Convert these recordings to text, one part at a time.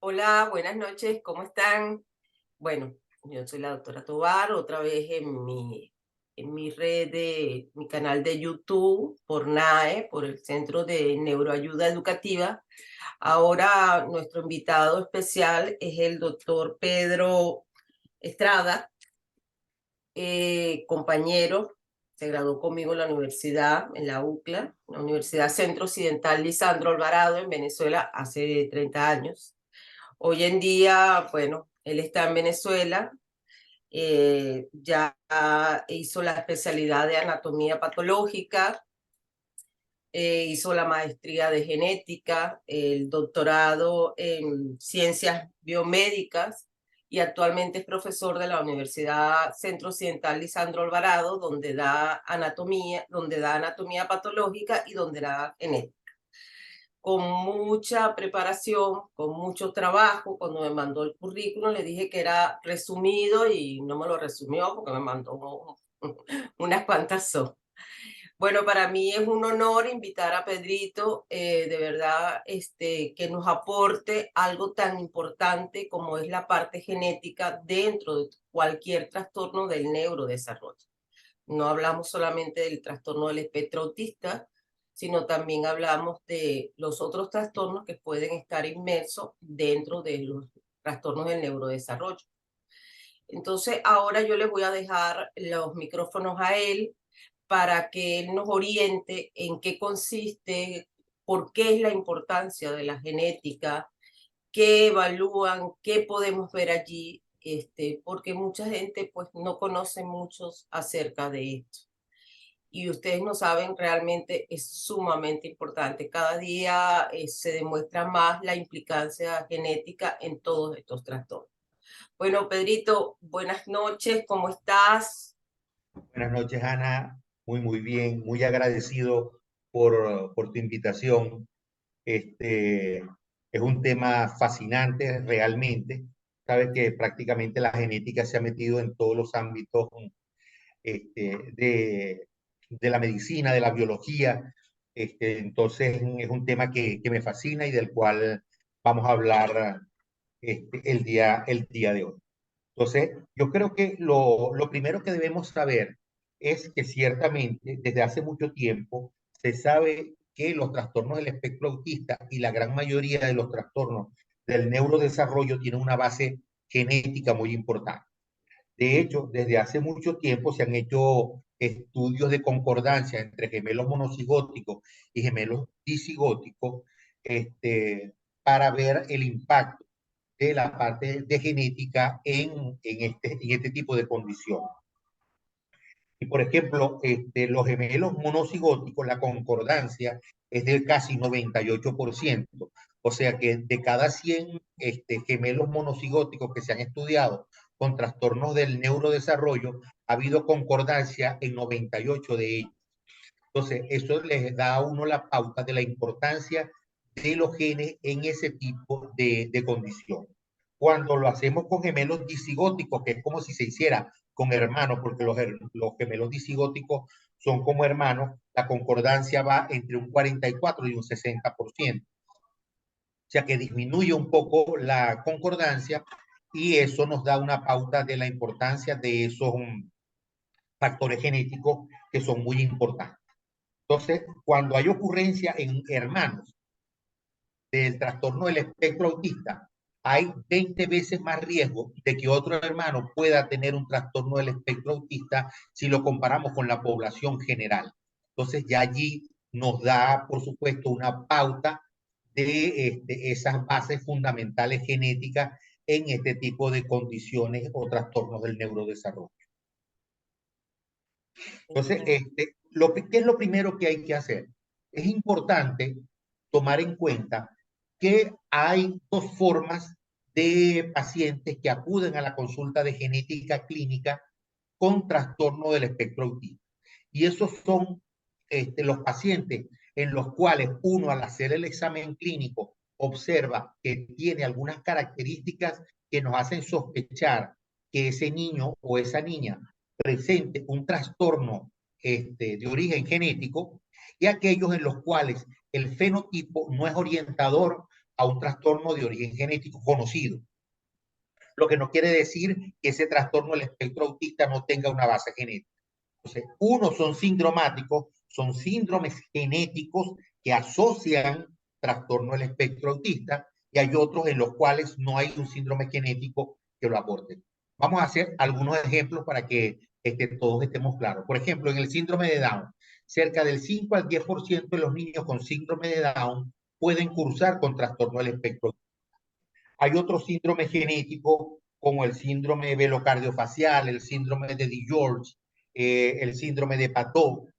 Hola, buenas noches, ¿cómo están? Bueno, yo soy la doctora Tovar, otra vez en mi red de mi canal de YouTube por NAE, por el Centro de Neuroayuda Educativa. Ahora nuestro invitado especial es el doctor Pedro Estrada, compañero, se graduó conmigo en la universidad, en la UCLA, la Universidad Centro Occidental Lisandro Alvarado en Venezuela hace 30 años. Hoy en día, bueno, él está en Venezuela, ya hizo la especialidad de anatomía patológica, hizo la maestría de genética, el doctorado en ciencias biomédicas y actualmente es profesor de la Universidad Centro Occidental Lisandro Alvarado, donde da anatomía patológica y donde da genética con mucha preparación, con mucho trabajo. Cuando me mandó el currículum le dije que era resumido y no me lo resumió porque me mandó unas cuantas son. Bueno, para mí es un honor invitar a Pedrito, de verdad, que nos aporte algo tan importante como es la parte genética dentro de cualquier trastorno del neurodesarrollo. No hablamos solamente del trastorno del espectro autista, sino también hablamos de los otros trastornos que pueden estar inmersos dentro de los trastornos del neurodesarrollo. Entonces, ahora yo le voy a dejar los micrófonos a él para que él nos oriente en qué consiste, por qué es la importancia de la genética, qué evalúan, qué podemos ver allí, porque mucha gente pues no conoce muchos acerca de esto. Y ustedes no saben, realmente es sumamente importante. Cada día se demuestra más la implicancia genética en todos estos trastornos. Bueno, Pedrito, buenas noches, ¿cómo estás? Buenas noches, Ana. Muy bien. Muy agradecido por tu invitación. Este es un tema fascinante realmente. Sabes que prácticamente la genética se ha metido en todos los ámbitos este, de, de la medicina, de la biología. Entonces es un tema que me fascina y del cual vamos a hablar el día de hoy. Entonces, yo creo que lo primero que debemos saber es que ciertamente desde hace mucho tiempo se sabe que los trastornos del espectro autista y la gran mayoría de los trastornos del neurodesarrollo tienen una base genética muy importante. De hecho, desde hace mucho tiempo se han hecho estudios de concordancia entre gemelos monocigóticos y gemelos disigóticos para ver el impacto de la parte de genética en este tipo de condiciones. Y por ejemplo, los gemelos monocigóticos, la concordancia es de casi 98%. O sea que de cada 100 gemelos monocigóticos que se han estudiado con trastornos del neurodesarrollo, ha habido concordancia en 98 de ellos. Entonces, eso les da a uno la pauta de la importancia de los genes en ese tipo de condiciones. Cuando lo hacemos con gemelos disigóticos, que es como si se hiciera con hermanos, porque los gemelos disigóticos son como hermanos, la concordancia va entre un 44 y un 60%. O sea que disminuye un poco la concordancia y eso nos da una pauta de la importancia de esos factores genéticos que son muy importantes. Entonces, cuando hay ocurrencia en hermanos del trastorno del espectro autista, hay 20 veces más riesgo de que otro hermano pueda tener un trastorno del espectro autista si lo comparamos con la población general. Entonces, ya allí nos da, por supuesto, una pauta de esas bases fundamentales genéticas en este tipo de condiciones o trastornos del neurodesarrollo. Entonces, ¿qué es lo primero que hay que hacer? Es importante tomar en cuenta que hay dos formas de pacientes que acuden a la consulta de genética clínica con trastorno del espectro autista. Y esos son los pacientes en los cuales uno al hacer el examen clínico observa que tiene algunas características que nos hacen sospechar que ese niño o esa niña presente un trastorno de origen genético y aquellos en los cuales el fenotipo no es orientador a un trastorno de origen genético conocido, lo que no quiere decir que ese trastorno del espectro autista no tenga una base genética. Entonces, unos son sindromáticos, son síndromes genéticos que asocian trastorno del espectro autista, y hay otros en los cuales no hay un síndrome genético que lo aporte. Vamos a hacer algunos ejemplos para que todos estemos claros. Por ejemplo, en el síndrome de Down, cerca del 5 al 10% de los niños con síndrome de Down pueden cursar con trastorno del espectro autista. Hay otros síndromes genéticos como el síndrome velocardiofacial, el síndrome de DiGeorge, el síndrome de Patot,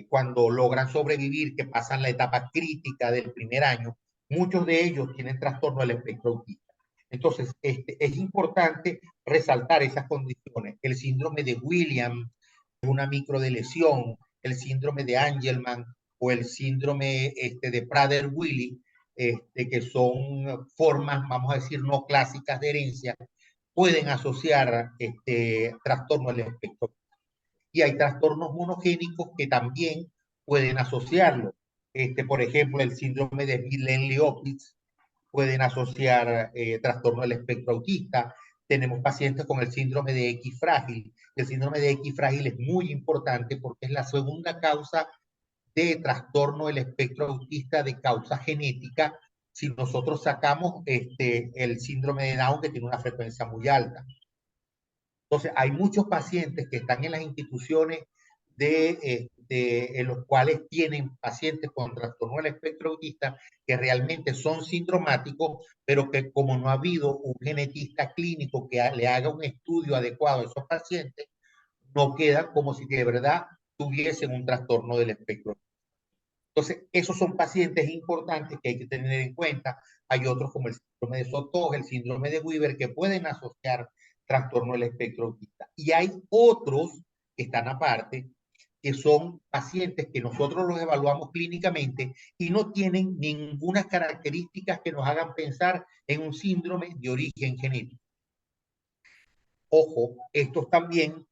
cuando logran sobrevivir, que pasan la etapa crítica del primer año, muchos de ellos tienen trastorno del espectro autista. Entonces, es importante resaltar esas condiciones. El síndrome de Williams, una microdeleción, el síndrome de Angelman o el síndrome de Prader-Willi, que son formas, vamos a decir, no clásicas de herencia, pueden asociar trastorno del espectro. Y hay trastornos monogénicos que también pueden asociarlo. Por ejemplo, el síndrome de Smith-Lemli-Opitz pueden asociar trastorno del espectro autista. Tenemos pacientes con el síndrome de X frágil. El síndrome de X frágil es muy importante porque es la segunda causa de trastorno del espectro autista de causa genética si nosotros sacamos el síndrome de Down, que tiene una frecuencia muy alta. Entonces, hay muchos pacientes que están en las instituciones en los cuales tienen pacientes con trastorno del espectro autista que realmente son sindromáticos, pero que como no ha habido un genetista clínico que le haga un estudio adecuado a esos pacientes, no quedan como si de verdad tuviesen un trastorno del espectro. Entonces, esos son pacientes importantes que hay que tener en cuenta. Hay otros como el síndrome de Sotomayor, el síndrome de Weaver, que pueden asociar trastorno del espectro autista. Y hay otros que están aparte, que son pacientes que nosotros los evaluamos clínicamente y no tienen ninguna característica que nos hagan pensar en un síndrome de origen genético. Ojo, estos también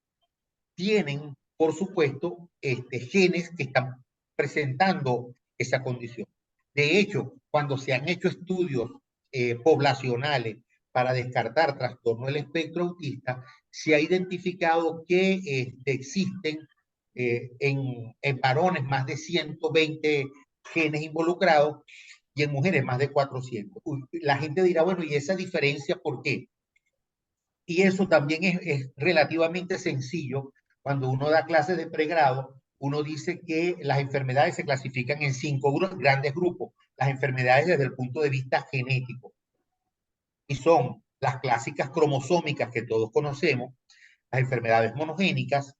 tienen, por supuesto, genes que están presentando esa condición. De hecho, cuando se han hecho estudios poblacionales para descartar trastorno del espectro autista, se ha identificado que existen en varones más de 120 genes involucrados y en mujeres más de 400. La gente dirá, bueno, ¿y esa diferencia por qué? Y eso también es relativamente sencillo. Cuando uno da clases de pregrado, uno dice que las enfermedades se clasifican en 5 grandes grupos, las enfermedades desde el punto de vista genético. Y son las clásicas cromosómicas que todos conocemos, las enfermedades monogénicas,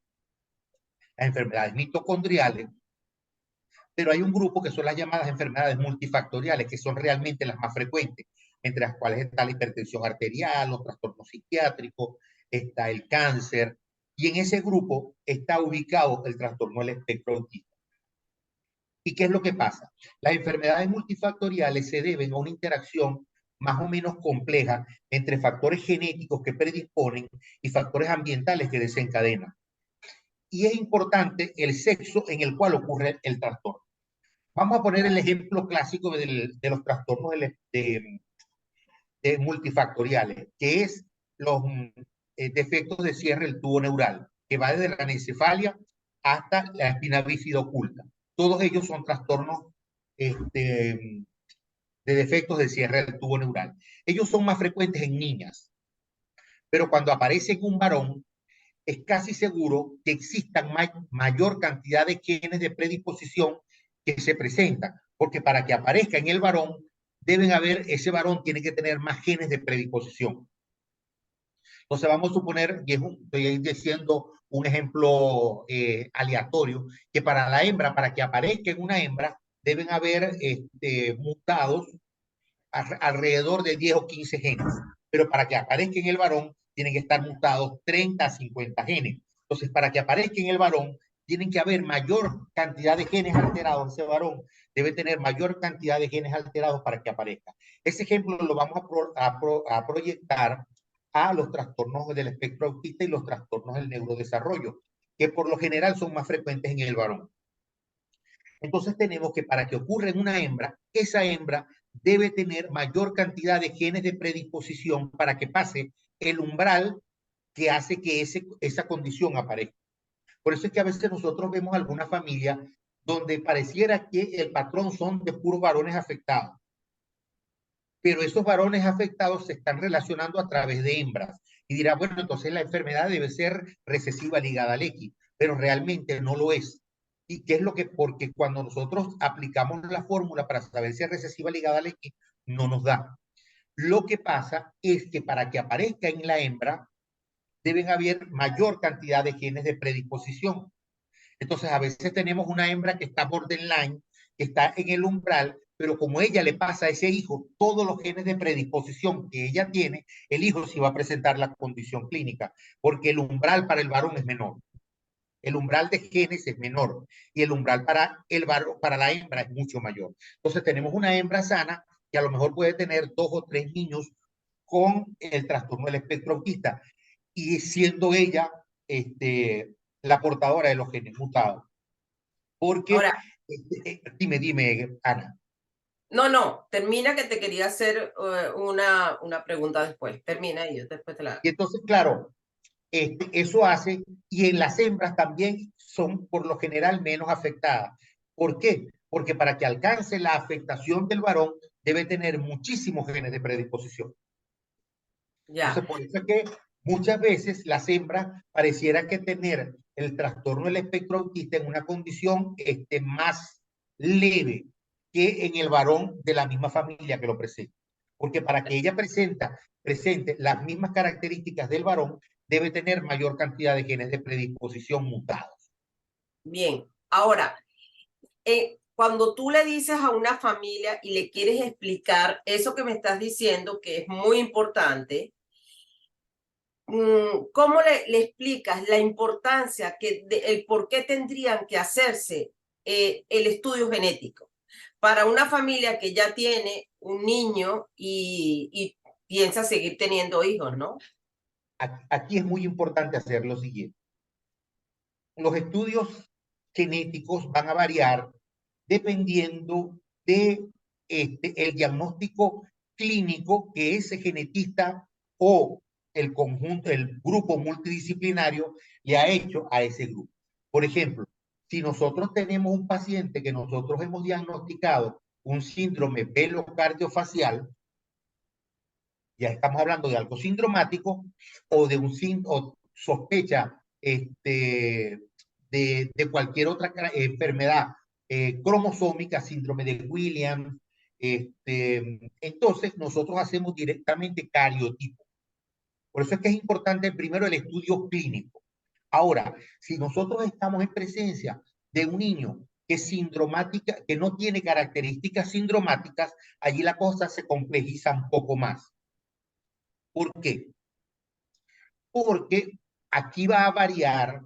las enfermedades mitocondriales, pero hay un grupo que son las llamadas enfermedades multifactoriales, que son realmente las más frecuentes, entre las cuales está la hipertensión arterial, los trastornos psiquiátricos, está el cáncer, y en ese grupo está ubicado el trastorno del espectro autista. ¿Y qué es lo que pasa? Las enfermedades multifactoriales se deben a una interacción más o menos compleja entre factores genéticos que predisponen y factores ambientales que desencadenan. Y es importante el sexo en el cual ocurre el trastorno. Vamos a poner el ejemplo clásico de los trastornos de multifactoriales, que es los defectos de cierre del tubo neural, que va desde la anencefalia hasta la espina bífida oculta. Todos ellos son trastornos de defectos de cierre del tubo neural. Ellos son más frecuentes en niñas, pero cuando aparece en un varón, es casi seguro que existan mayor cantidad de genes de predisposición que se presentan, porque para que aparezca en el varón, ese varón tiene que tener más genes de predisposición. Entonces vamos a suponer, y estoy diciendo un ejemplo aleatorio, que para la hembra, para que aparezca en una hembra, deben haber mutados alrededor de 10 o 15 genes, pero para que aparezca en el varón, tienen que estar mutados 30 a 50 genes. Entonces, para que aparezca en el varón, tienen que haber mayor cantidad de genes alterados. Ese varón debe tener mayor cantidad de genes alterados para que aparezca. Ese ejemplo lo vamos a proyectar a los trastornos del espectro autista y los trastornos del neurodesarrollo, que por lo general son más frecuentes en el varón. Entonces tenemos que para que ocurra en una hembra, esa hembra debe tener mayor cantidad de genes de predisposición para que pase el umbral que hace que esa condición aparezca. Por eso es que a veces nosotros vemos alguna familia donde pareciera que el patrón son de puros varones afectados, pero esos varones afectados se están relacionando a través de hembras. Y dirá, bueno, entonces la enfermedad debe ser recesiva ligada al X, pero realmente no lo es. ¿Y qué es lo que? Porque cuando nosotros aplicamos la fórmula para saber si es recesiva ligada al X, no nos da. Lo que pasa es que para que aparezca en la hembra, deben haber mayor cantidad de genes de predisposición. Entonces, a veces tenemos una hembra que está borderline, que está en el umbral, pero como ella le pasa a ese hijo todos los genes de predisposición que ella tiene, el hijo sí va a presentar la condición clínica, porque el umbral para el varón es menor. El umbral de genes es menor y el umbral para el varón, para la hembra es mucho mayor. Entonces, tenemos una hembra sana que a lo mejor puede tener 2 o 3 niños con el trastorno del espectro autista y siendo ella la portadora de los genes mutados. Porque, Ahora, dime, Ana. no, no, termina que te quería hacer una pregunta después. Termina y yo después te la hago. Y entonces, claro, eso hace, y en las hembras también son por lo general menos afectadas. ¿Por qué? Porque para que alcance la afectación del varón, debe tener muchísimos genes de predisposición. Ya, Entonces, por eso es que muchas veces las hembras pareciera que tener el trastorno del espectro autista en una condición más leve que en el varón de la misma familia que lo presenta. Porque para que ella presente las mismas características del varón, debe tener mayor cantidad de genes de predisposición mutados. bien. Ahora, cuando tú le dices a una familia y le quieres explicar eso que me estás diciendo, que es muy importante, ¿cómo le explicas la importancia el por qué tendrían que hacerse el estudio genético para una familia que ya tiene un niño y piensa seguir teniendo hijos, ¿no? Aquí es muy importante hacer lo siguiente. Los estudios genéticos van a variar dependiendo de el diagnóstico clínico que ese genetista o el conjunto, el grupo multidisciplinario le ha hecho a ese grupo. Por ejemplo, si nosotros tenemos un paciente que nosotros hemos diagnosticado un síndrome velocardio-facial, ya estamos hablando de algo sindromático o de un o sospecha de cualquier otra enfermedad cromosómica, síndrome de Williams. Entonces, nosotros hacemos directamente cariotipo. Por eso es que es importante primero el estudio clínico. Ahora, si nosotros estamos en presencia de un niño que es sindromática, que no tiene características sindromáticas, allí la cosa se complejiza un poco más. ¿Por qué? Porque aquí va a variar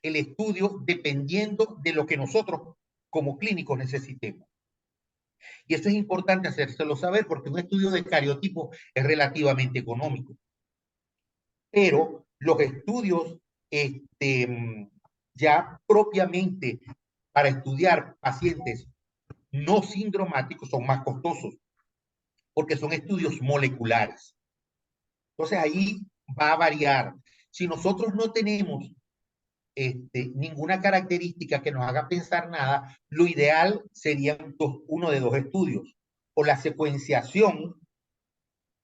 el estudio dependiendo de lo que nosotros como clínicos necesitemos. Y esto es importante hacérselo saber porque un estudio de cariotipo es relativamente económico. Pero los estudios ya propiamente para estudiar pacientes no sindromáticos son más costosos porque son estudios moleculares. Entonces ahí va a variar. Si nosotros no tenemos ninguna característica que nos haga pensar nada, lo ideal serían uno de dos estudios. O la secuenciación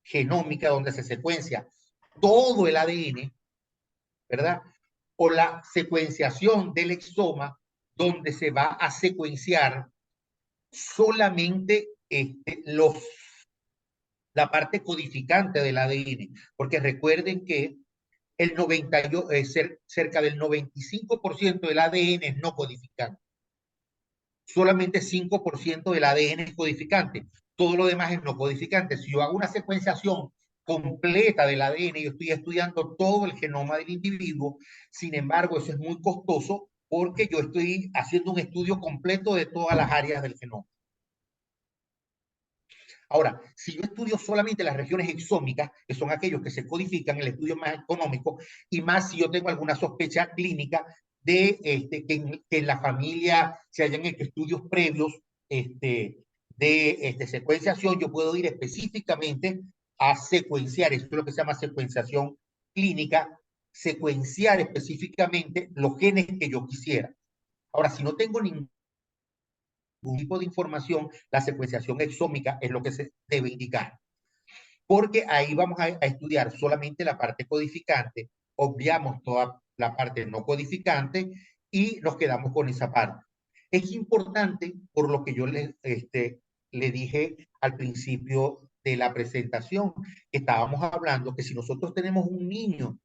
genómica, donde se secuencia todo el ADN, ¿verdad? O la secuenciación del exoma, donde se va a secuenciar solamente la parte codificante del ADN. Porque recuerden que cerca del 95% del ADN es no codificante. Solamente 5% del ADN es codificante. Todo lo demás es no codificante. Si yo hago una secuenciación completa del ADN, yo estoy estudiando todo el genoma del individuo. Sin embargo, eso es muy costoso porque yo estoy haciendo un estudio completo de todas las áreas del genoma. Ahora, si yo estudio solamente las regiones exómicas, que son aquellos que se codifican, el estudio más económico, y más si yo tengo alguna sospecha clínica de que en la familia se hayan hecho estudios previos de secuenciación, yo puedo ir específicamente a secuenciar, esto es lo que se llama secuenciación clínica, secuenciar específicamente los genes que yo quisiera. Ahora, si no tengo ningún tipo de información, la secuenciación exómica es lo que se debe indicar, porque ahí vamos a estudiar solamente la parte codificante, obviamos toda la parte no codificante y nos quedamos con esa parte. Es importante, por lo que yo le dije al principio de la presentación, que estábamos hablando que si nosotros tenemos un niño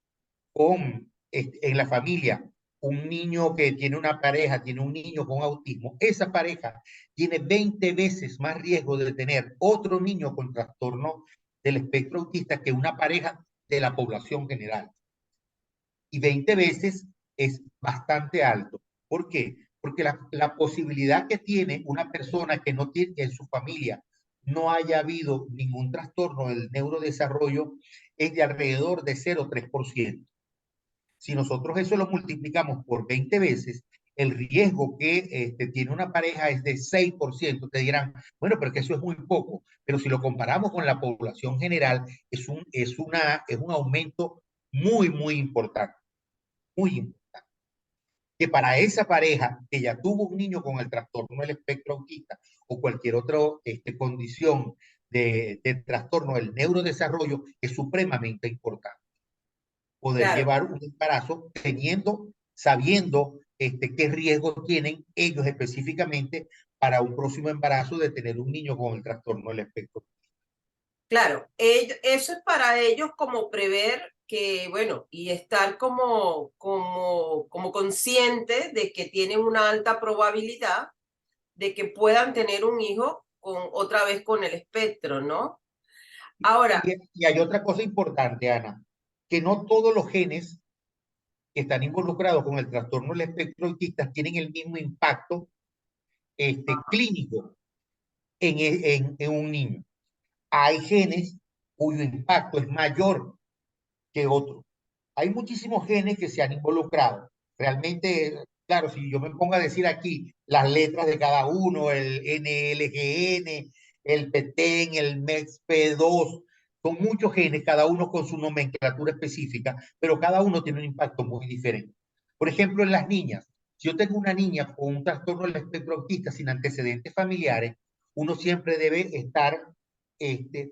en la familia, un niño que tiene una pareja, tiene un niño con autismo, esa pareja tiene 20 veces más riesgo de tener otro niño con trastorno del espectro autista que una pareja de la población general. Y 20 veces es bastante alto. ¿Por qué? Porque la posibilidad que tiene una persona que no tiene en su familia no haya habido ningún trastorno del neurodesarrollo es de alrededor de 0,3%. Si nosotros eso lo multiplicamos por 20 veces, el riesgo que tiene una pareja es de 6%. Te dirán, bueno, pero que eso es muy poco. Pero si lo comparamos con la población general, es un aumento muy, muy importante. Muy importante. Que para esa pareja que ya tuvo un niño con el trastorno del espectro autista o cualquier otra condición de trastorno del neurodesarrollo, es supremamente importante poder Claro, llevar un embarazo sabiendo qué riesgos tienen ellos específicamente para un próximo embarazo de tener un niño con el trastorno del espectro. claro. Eso es para ellos como prever que, bueno, y estar como conscientes de que tienen una alta probabilidad de que puedan tener un hijo otra vez con el espectro, ¿no? Ahora, Y hay otra cosa importante, Ana, que no todos los genes que están involucrados con el trastorno del espectro autista tienen el mismo impacto clínico en un niño. Hay genes cuyo impacto es mayor que otros. Hay muchísimos genes que se han involucrado. Realmente, claro, si yo me pongo a decir aquí las letras de cada uno, el NLGN, el PTEN, el MEXP2, son muchos genes, cada uno con su nomenclatura específica, pero cada uno tiene un impacto muy diferente. Por ejemplo, en las niñas, si yo tengo una niña con un trastorno del espectro autista sin antecedentes familiares, uno siempre debe estar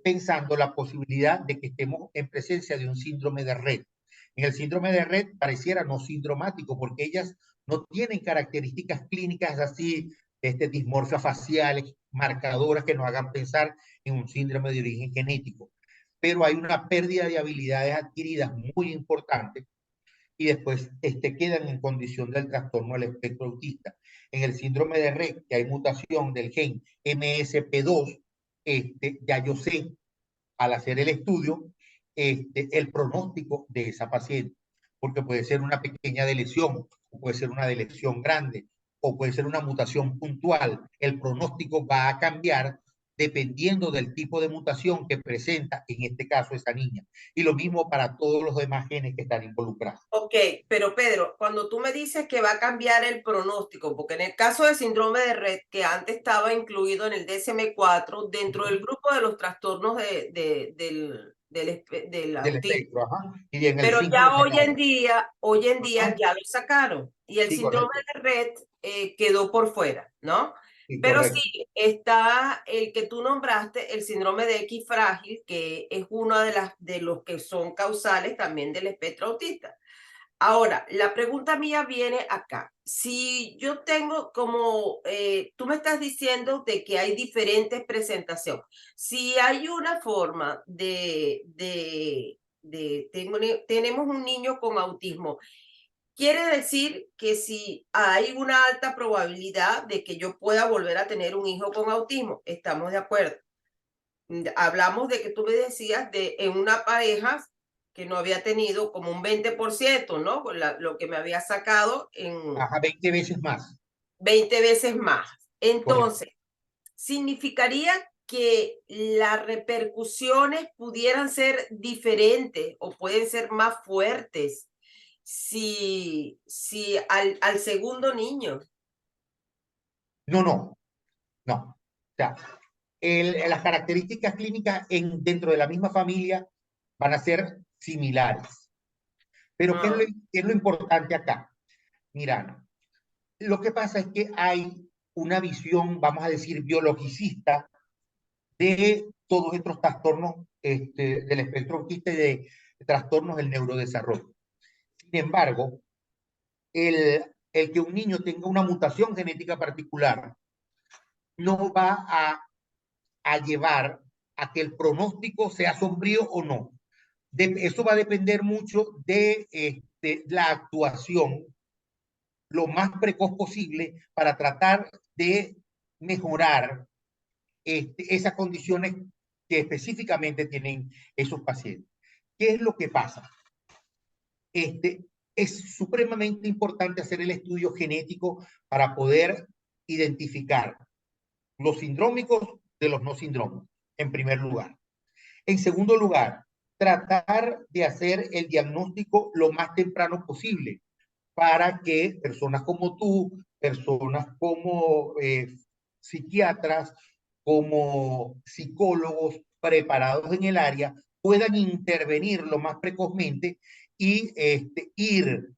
pensando la posibilidad de que estemos en presencia de un síndrome de Rett. En el síndrome de Rett pareciera no sindromático porque ellas no tienen características clínicas así, dismorfias faciales, marcadoras que nos hagan pensar en un síndrome de origen genético. Pero hay una pérdida de habilidades adquiridas muy importante y después quedan en condición del trastorno del espectro autista. En el síndrome de Rett, que hay mutación del gen MSP2, ya yo sé al hacer el estudio el pronóstico de esa paciente, porque puede ser una pequeña lesión, o puede ser una lesión grande, o puede ser una mutación puntual. El pronóstico va a cambiar dependiendo del tipo de mutación que presenta, en este caso, esa niña. Y lo mismo para todos los demás genes que están involucrados. ok, pero Pedro, cuando tú me dices que va a cambiar el pronóstico, porque en el caso del síndrome de Rett, que antes estaba incluido en el DSM-4, dentro del grupo de los trastornos del Del autismo, espectro, ajá. Y en el pero 5 lo ya sacaron. hoy en día Ajá. ya lo sacaron y el Sí, síndrome correcto. de Rett quedó por fuera, ¿no? Sí, Pero correcto. sí está el que tú nombraste, el síndrome de X frágil, que es uno de los que son causales también del espectro autista. Ahora, la pregunta mía viene acá. Si yo tengo como, tú me estás diciendo de que hay diferentes presentaciones, si hay una forma tenemos un niño con autismo, quiere decir que si hay una alta probabilidad de que yo pueda volver a tener un hijo con autismo, estamos de acuerdo. Hablamos de que tú me decías de en una pareja que no había tenido como un 20%, ¿no? Lo que me había sacado en Ajá, 20 veces más. 20 veces más. Correcto. Entonces, significaría que las repercusiones pudieran ser diferentes o pueden ser más fuertes si al segundo niño. No, no, no. O sea, las características clínicas dentro de la misma familia van a ser similares. Pero Ah, qué es lo importante acá? Mira, lo que pasa es que hay una visión, vamos a decir, biologicista de todos estos trastornos del espectro autista y de trastornos del neurodesarrollo. Sin embargo, el que un niño tenga una mutación genética particular no va a llevar a que el pronóstico sea sombrío o no. Eso va a depender mucho de la actuación lo más precoz posible para tratar de mejorar esas condiciones que específicamente tienen esos pacientes. ¿Qué es lo que pasa? Es supremamente importante hacer el estudio genético para poder identificar los sindrómicos de los no sindrómicos, en primer lugar. En segundo lugar, tratar de hacer el diagnóstico lo más temprano posible para que personas como tú, personas como psiquiatras, como psicólogos preparados en el área, puedan intervenir lo más precozmente y ir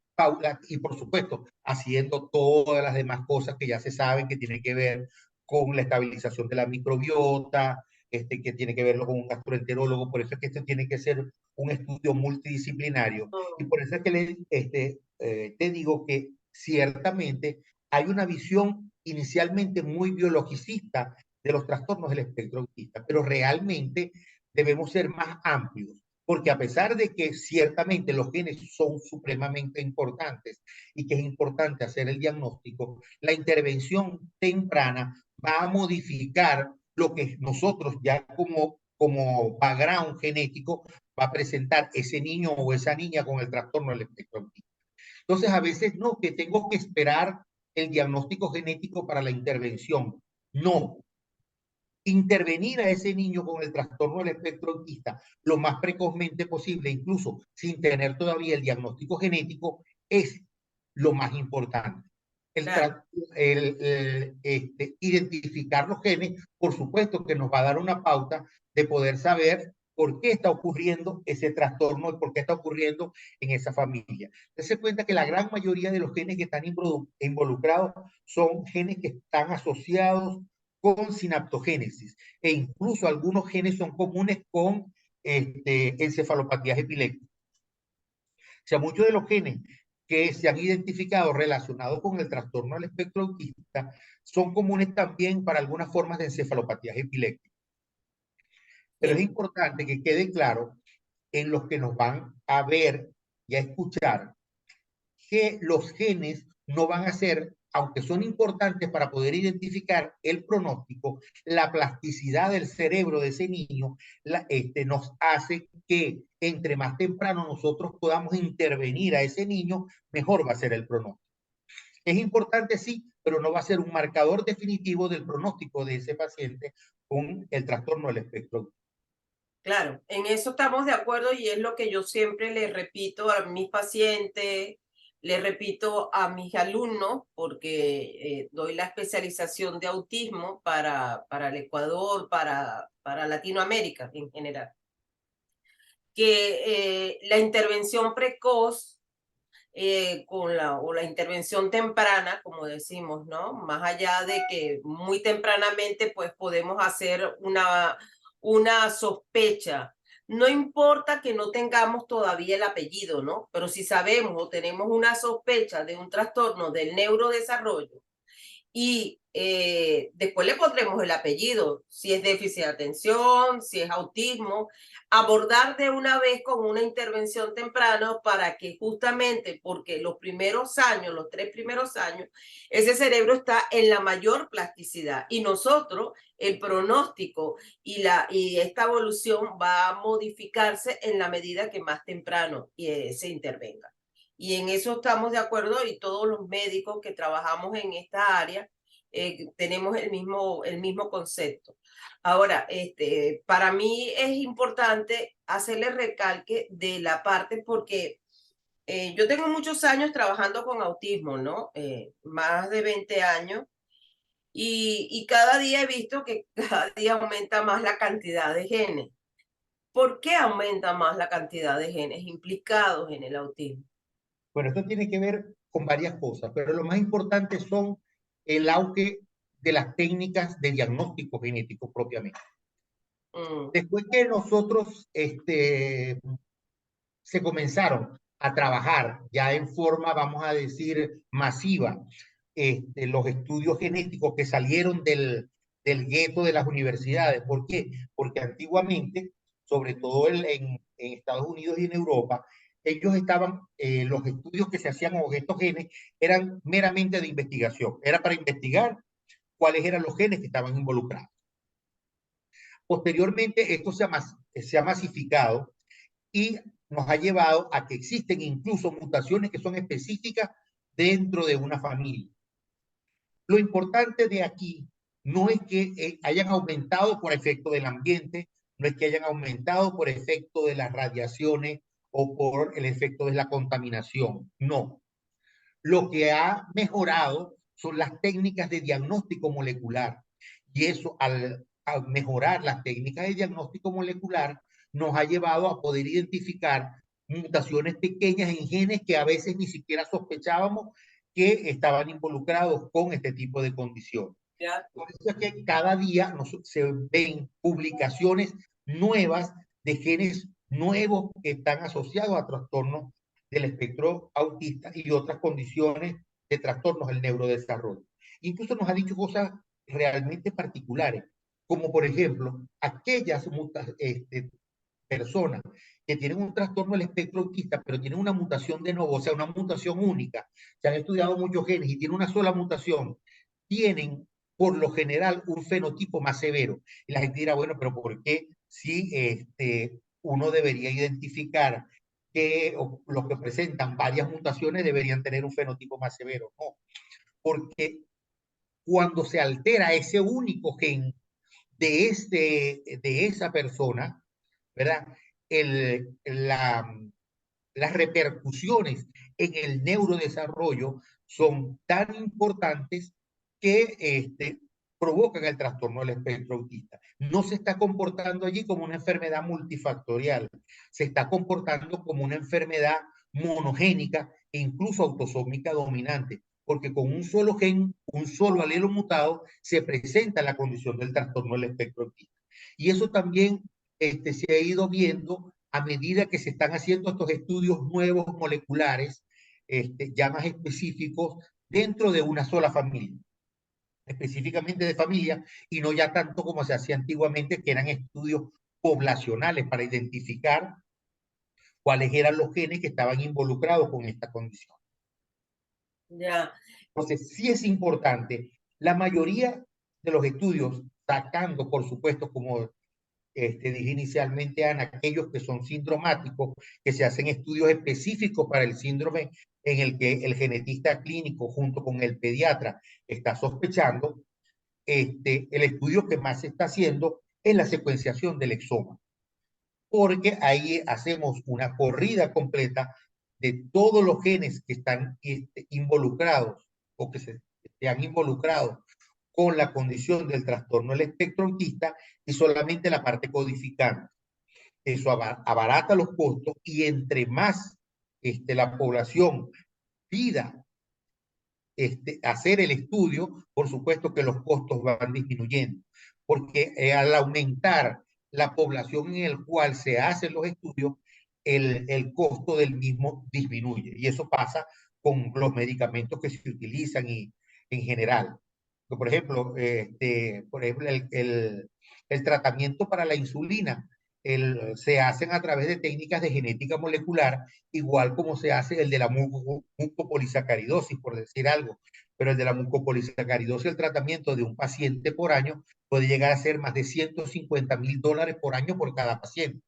y por supuesto haciendo todas las demás cosas que ya se saben que tienen que ver con la estabilización de la microbiota, que tiene que verlo con un gastroenterólogo. Por eso es que esto tiene que ser un estudio multidisciplinario y oh, por eso es que te digo que ciertamente hay una visión inicialmente muy biologicista de los trastornos del espectro autista, pero realmente debemos ser más amplios, porque a pesar de que ciertamente los genes son supremamente importantes y que es importante hacer el diagnóstico, la intervención temprana va a modificar lo que nosotros ya como background genético va a presentar ese niño o esa niña con el trastorno del espectro autista. Entonces, a veces no, que tengo que esperar el diagnóstico genético para la intervención. No, intervenir a ese niño con el trastorno del espectro autista lo más precozmente posible, incluso sin tener todavía el diagnóstico genético, es lo más importante. El, claro. identificar los genes, por supuesto que nos va a dar una pauta de poder saber por qué está ocurriendo ese trastorno y por qué está ocurriendo en esa familia. Se cuenta que la gran mayoría de los genes que están involucrados son genes que están asociados con sinaptogénesis e incluso algunos genes son comunes con encefalopatías epilépticas. O sea, muchos de los genes que se han identificado relacionados con el trastorno del espectro autista son comunes también para algunas formas de encefalopatías epilépticas. Pero es Sí. importante que quede claro en los que nos van a ver y a escuchar que los genes no van a ser, aunque son importantes para poder identificar el pronóstico, la plasticidad del cerebro de ese niño nos hace que entre más temprano nosotros podamos intervenir a ese niño, mejor va a ser el pronóstico. Es importante, sí, pero no va a ser un marcador definitivo del pronóstico de ese paciente con el trastorno del espectro. Claro, en eso estamos de acuerdo y es lo que yo siempre le repito a mis pacientes, le repito a mis alumnos, porque doy la especialización de autismo para el Ecuador, para Latinoamérica en general, que la intervención precoz o la intervención temprana, como decimos, ¿no? Más allá de que muy tempranamente pues podemos hacer una sospecha. No importa que no tengamos todavía el apellido, ¿no? Pero si sabemos o tenemos una sospecha de un trastorno del neurodesarrollo, y después le pondremos el apellido, si es déficit de atención, si es autismo, abordar de una vez con una intervención temprana para que justamente, porque los primeros años, los 3 primeros años, ese cerebro está en la mayor plasticidad y nosotros, el pronóstico y esta evolución va a modificarse en la medida que más temprano se intervenga. Y en eso estamos de acuerdo y todos los médicos que trabajamos en esta área tenemos el mismo concepto. Ahora, para mí es importante hacerle recalque de la parte porque yo tengo muchos años trabajando con autismo, ¿no? Más de 20 años y cada día he visto que cada día aumenta más la cantidad de genes. ¿Por qué aumenta más la cantidad de genes implicados en el autismo? Bueno, esto tiene que ver con varias cosas, pero lo más importante son el auge de las técnicas de diagnóstico genético propiamente. Mm, Después que nosotros se comenzaron a trabajar ya en forma, vamos a decir, masiva, los estudios genéticos que salieron del gueto de las universidades. ¿Por qué? Porque antiguamente, sobre todo en Estados Unidos y en Europa, ellos estaban, los estudios que se hacían con estos genes eran meramente de investigación, era para investigar cuáles eran los genes que estaban involucrados. Posteriormente, esto se ha masificado y nos ha llevado a que existen incluso mutaciones que son específicas dentro de una familia. Lo importante de aquí no es que hayan aumentado por efecto del ambiente, no es que hayan aumentado por efecto de las radiaciones o por el efecto de la contaminación, no. Lo que ha mejorado son las técnicas de diagnóstico molecular. Y eso, al mejorar las técnicas de diagnóstico molecular, nos ha llevado a poder identificar mutaciones pequeñas en genes que a veces ni siquiera sospechábamos que estaban involucrados con este tipo de condiciones. ya. Por eso es que cada día se ven publicaciones nuevas de genes nuevos que están asociados a trastornos del espectro autista y otras condiciones de trastornos del neurodesarrollo. Incluso nos ha dicho cosas realmente particulares, como por ejemplo, aquellas personas que tienen un trastorno del espectro autista, pero tienen una mutación de nuevo, o sea, una mutación única, se han estudiado muchos genes y tienen una sola mutación, tienen por lo general un fenotipo más severo. Y la gente dirá, bueno, pero ¿por qué si uno debería identificar que los que presentan varias mutaciones deberían tener un fenotipo más severo? No, porque cuando se altera ese único gen de esa persona, ¿verdad? El, la, las repercusiones en el neurodesarrollo son tan importantes que provocan el trastorno del espectro autista. No se está comportando allí como una enfermedad multifactorial, se está comportando como una enfermedad monogénica e incluso autosómica dominante, porque con un solo gen, un solo alelo mutado, se presenta la condición del trastorno del espectro autista. Y eso también se ha ido viendo a medida que se están haciendo estos estudios nuevos moleculares, ya más específicos, dentro de una sola familia, específicamente de familia, y no ya tanto como se hacía antiguamente, que eran estudios poblacionales para identificar cuáles eran los genes que estaban involucrados con esta condición. Ya, Entonces, sí es importante, la mayoría de los estudios, sacando, por supuesto, como dije inicialmente, Ana, aquellos que son sindromáticos, que se hacen estudios específicos para el síndrome en el que el genetista clínico junto con el pediatra está sospechando, el estudio que más se está haciendo es la secuenciación del exoma, porque ahí hacemos una corrida completa de todos los genes que están involucrados o que se han involucrado con la condición del trastorno del espectro autista y solamente la parte codificante. Eso abarata los costos y entre más la población pida hacer el estudio, por supuesto que los costos van disminuyendo, porque al aumentar la población en el cual se hacen los estudios, el costo del mismo disminuye. Y eso pasa con los medicamentos que se utilizan y en general. Por ejemplo el tratamiento para la insulina se hacen a través de técnicas de genética molecular, igual como se hace el de la mucopolisacaridosis, por decir algo. Pero el de la mucopolisacaridosis, el tratamiento de un paciente por año puede llegar a ser más de $150,000 por año por cada paciente.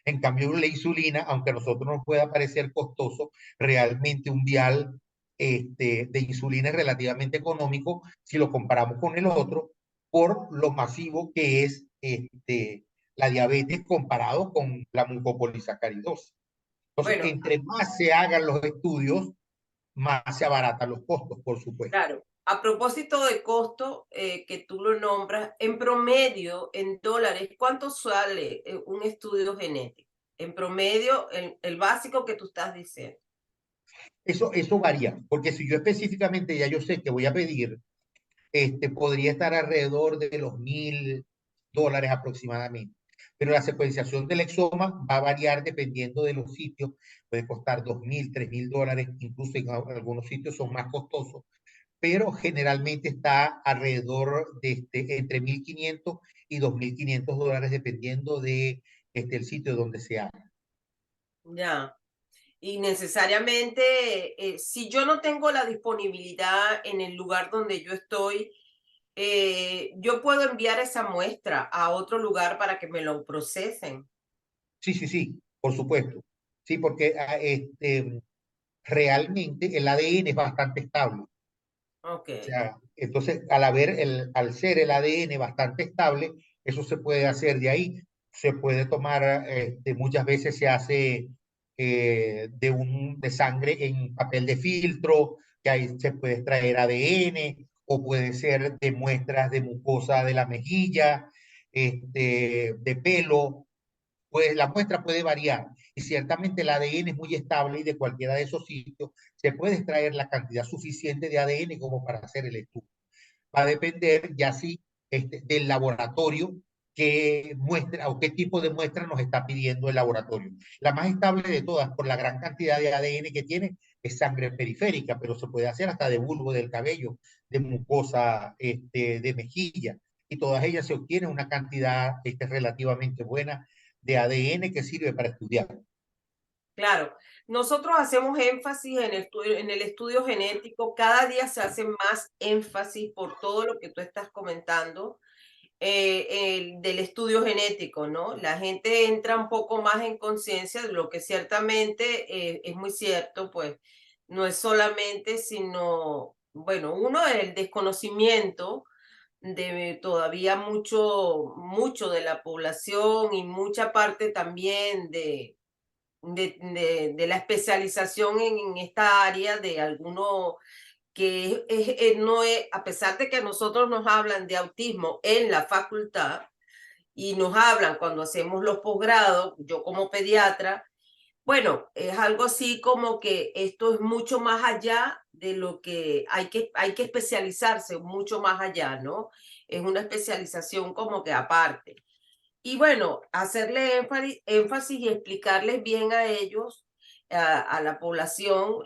En cambio, la insulina, aunque a nosotros nos pueda parecer costoso, realmente un vial de insulina es relativamente económico si lo comparamos con el otro, por lo masivo que es la diabetes comparado con la mucopolisacaridosis. Entonces, bueno, entre más se hagan los estudios, más se abaratan los costos, por supuesto. claro. A propósito de costo, que tú lo nombras, en promedio, en dólares, ¿cuánto sale un estudio genético? En promedio, el básico que tú estás diciendo. Eso varía, porque si yo específicamente ya yo sé que voy a pedir, podría estar alrededor de los $1.000 aproximadamente. Pero la secuenciación del exoma va a variar dependiendo de los sitios. Puede costar $2.000, $3.000, incluso en algunos sitios son más costosos, pero generalmente está alrededor de entre 1.500 y $2.500, dependiendo de el sitio donde se haga. Ya. Y necesariamente, si yo no tengo la disponibilidad en el lugar donde yo estoy, yo puedo enviar esa muestra a otro lugar para que me lo procesen. Sí, sí, sí, por supuesto. Sí, porque realmente el ADN es bastante estable. Ok, O sea, entonces, al ser el ADN bastante estable, eso se puede hacer de ahí. Se puede tomar, muchas veces se hace de sangre en papel de filtro, que ahí se puede extraer ADN, o puede ser de muestras de mucosa de la mejilla, de pelo. Pues la muestra puede variar y ciertamente el ADN es muy estable y de cualquiera de esos sitios se puede extraer la cantidad suficiente de ADN como para hacer el estudio. Va a depender ya sí del laboratorio qué muestra o qué tipo de muestra nos está pidiendo el laboratorio. La más estable de todas, por la gran cantidad de ADN que tiene, es sangre periférica, pero se puede hacer hasta de bulbo del cabello, de mucosa, de mejilla, y todas ellas se obtiene una cantidad relativamente buena de ADN que sirve para estudiar. claro. Nosotros hacemos énfasis en el estudio genético. Cada día se hace más énfasis por todo lo que tú estás comentando del estudio genético, ¿no? La gente entra un poco más en conciencia de lo que ciertamente es muy cierto, pues no es solamente, sino, bueno, uno, el desconocimiento de todavía mucho de la población y mucha parte también de la especialización en esta área de alguno que no es, a pesar de que a nosotros nos hablan de autismo en la facultad y nos hablan cuando hacemos los posgrados, yo como pediatra, bueno, es algo así como que esto es mucho más allá de lo que hay que especializarse mucho más allá, ¿no? Es una especialización como que aparte. Y bueno, hacerle énfasis y explicarles bien a ellos, a la población,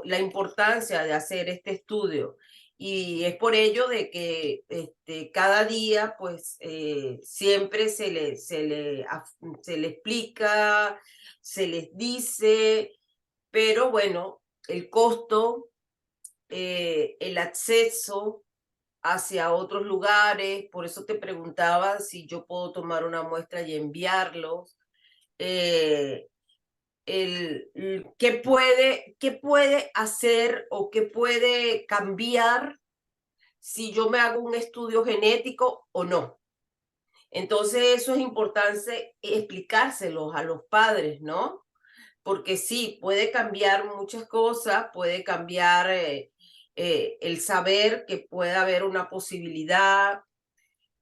la importancia de hacer este estudio. Y es por ello de que cada día, pues, siempre se le explica, se les dice, pero bueno, el costo, el acceso hacia otros lugares, por eso te preguntaba si yo puedo tomar una muestra y enviarlos. Eh, qué puede hacer o qué puede cambiar si yo me hago un estudio genético o no? Entonces eso es importante explicárselos a los padres, ¿no? Porque sí, puede cambiar muchas cosas, puede cambiar el saber que puede haber una posibilidad.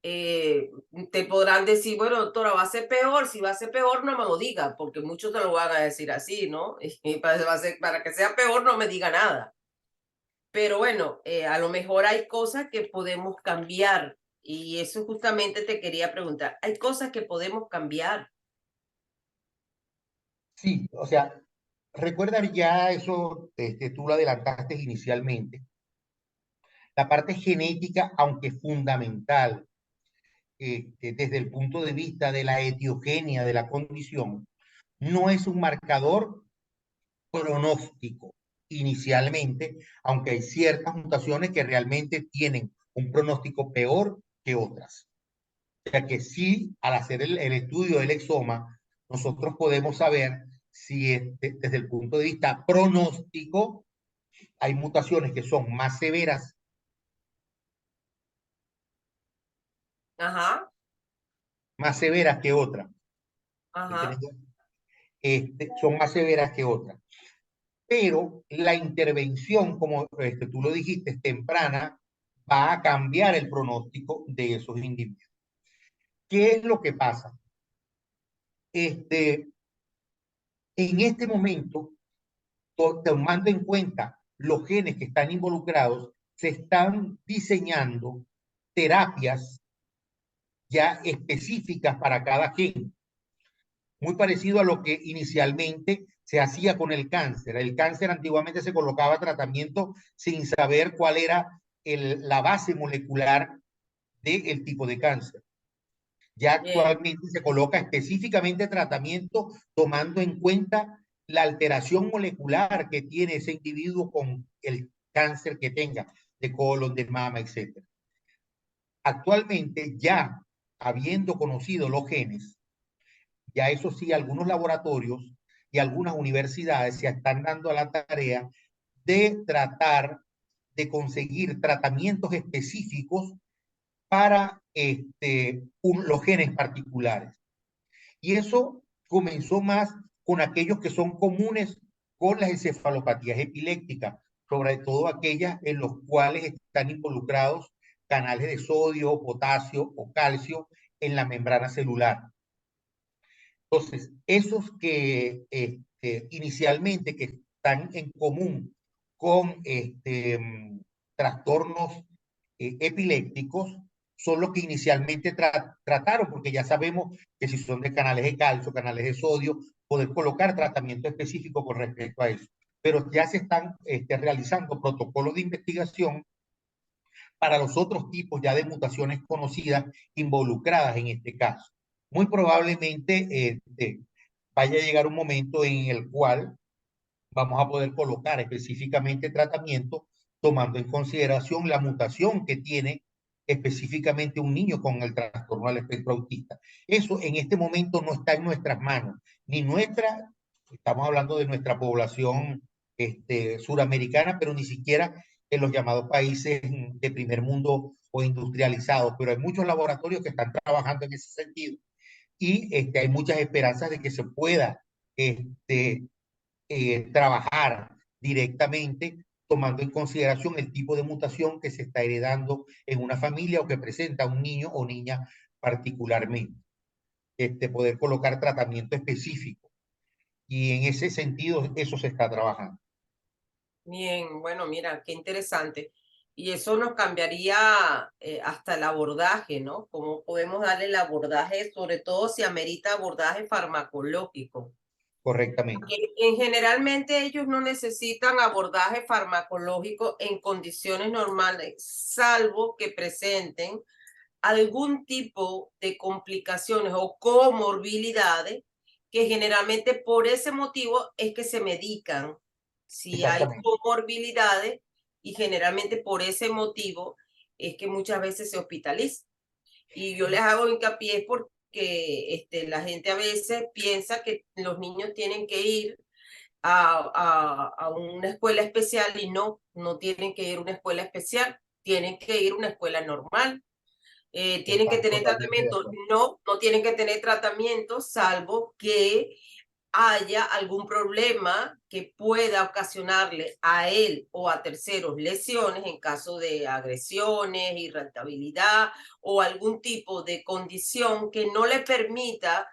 eh, Te podrán decir, bueno, doctora, va a ser peor, si va a ser peor, no me lo diga, porque muchos te lo van a decir así, ¿no? Y para que sea peor, no me diga nada. Pero bueno, a lo mejor hay cosas que podemos cambiar, y eso justamente te quería preguntar. Hay cosas que podemos cambiar. Sí, o sea, recuerda ya eso, tú lo adelantaste inicialmente. La parte genética, aunque fundamental, desde el punto de vista de la etiogenia de la condición, no es un marcador pronóstico inicialmente, aunque hay ciertas mutaciones que realmente tienen un pronóstico peor que otras. O sea que sí, al hacer el estudio del exoma, nosotros podemos saber si desde el punto de vista pronóstico hay mutaciones que son Ajá, más severas que otras. ajá, Son más severas que otras. Pero la intervención, como tú lo dijiste, temprana, va a cambiar el pronóstico de esos individuos. ¿Qué es lo que pasa? En este momento, tomando en cuenta los genes que están involucrados, se están diseñando terapias ya específicas para cada gen, muy parecido a lo que inicialmente se hacía con el cáncer. El cáncer antiguamente se colocaba tratamiento sin saber cuál era la base molecular del tipo de cáncer. Ya Bien, actualmente se coloca específicamente tratamiento tomando en cuenta la alteración molecular que tiene ese individuo con el cáncer que tenga, de colon, de mama, etc. Actualmente, ya habiendo conocido los genes, ya eso sí, algunos laboratorios y algunas universidades se están dando a la tarea de tratar de conseguir tratamientos específicos para los genes particulares. Y eso comenzó más con aquellos que son comunes con las encefalopatías epilépticas, sobre todo aquellas en los cuales están involucrados canales de sodio, potasio o calcio en la membrana celular. Entonces, esos que inicialmente que están en común con trastornos epilépticos son los que inicialmente trataron, porque ya sabemos que si son de canales de calcio, canales de sodio, poder colocar tratamiento específico con respecto a eso. Pero ya se están realizando protocolos de investigación para los otros tipos ya de mutaciones conocidas involucradas en este caso. Muy probablemente vaya a llegar un momento en el cual vamos a poder colocar específicamente tratamiento tomando en consideración la mutación que tiene específicamente un niño con el trastorno del espectro autista. Eso en este momento no está en nuestras manos, ni nuestra, estamos hablando de nuestra población suramericana, pero ni siquiera en los llamados países de primer mundo o industrializados, pero hay muchos laboratorios que están trabajando en ese sentido y hay muchas esperanzas de que se pueda trabajar directamente tomando en consideración el tipo de mutación que se está heredando en una familia o que presenta un niño o niña particularmente. Poder colocar tratamiento específico. Y en ese sentido, eso se está trabajando. bien, bueno, mira, qué interesante. Y eso nos cambiaría hasta el abordaje, ¿no? ¿Cómo podemos darle el abordaje, sobre todo si amerita abordaje farmacológico? Correctamente. Porque generalmente ellos no necesitan abordaje farmacológico en condiciones normales, salvo que presenten algún tipo de complicaciones o comorbilidades que generalmente por ese motivo es que se medican. Si hay Exactamente. comorbilidades y generalmente por ese motivo es que muchas veces se hospitaliza. Y yo les hago hincapié porque la gente a veces piensa que los niños tienen que ir a una escuela especial y no, no tienen que ir a una escuela especial, tienen que ir a una escuela normal. Tienen que Está tener totalmente de tratamiento. acuerdo. No, no tienen que tener tratamiento, salvo que haya algún problema que pueda ocasionarle a él o a terceros lesiones en caso de agresiones, irritabilidad o algún tipo de condición que no le permita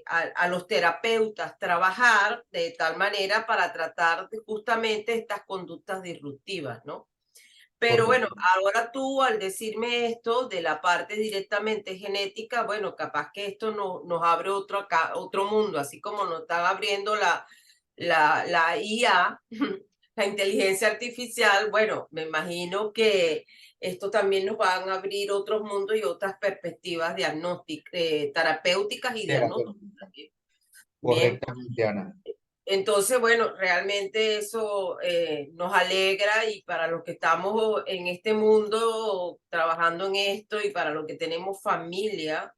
a los terapeutas trabajar de tal manera para tratar justamente estas conductas disruptivas, ¿no? Pero bueno, Correcto. ahora tú al decirme esto de la parte directamente genética, bueno, capaz que esto nos abre otro mundo, así como nos están abriendo la IA, la inteligencia artificial, bueno, me imagino que esto también nos van a abrir otros mundos y otras perspectivas diagnósticas, terapéuticas y diagnósticas Terapéutica. también. Bien, Correctamente, Ana. entonces, bueno, realmente eso nos alegra y para los que estamos en este mundo trabajando en esto y para los que tenemos familia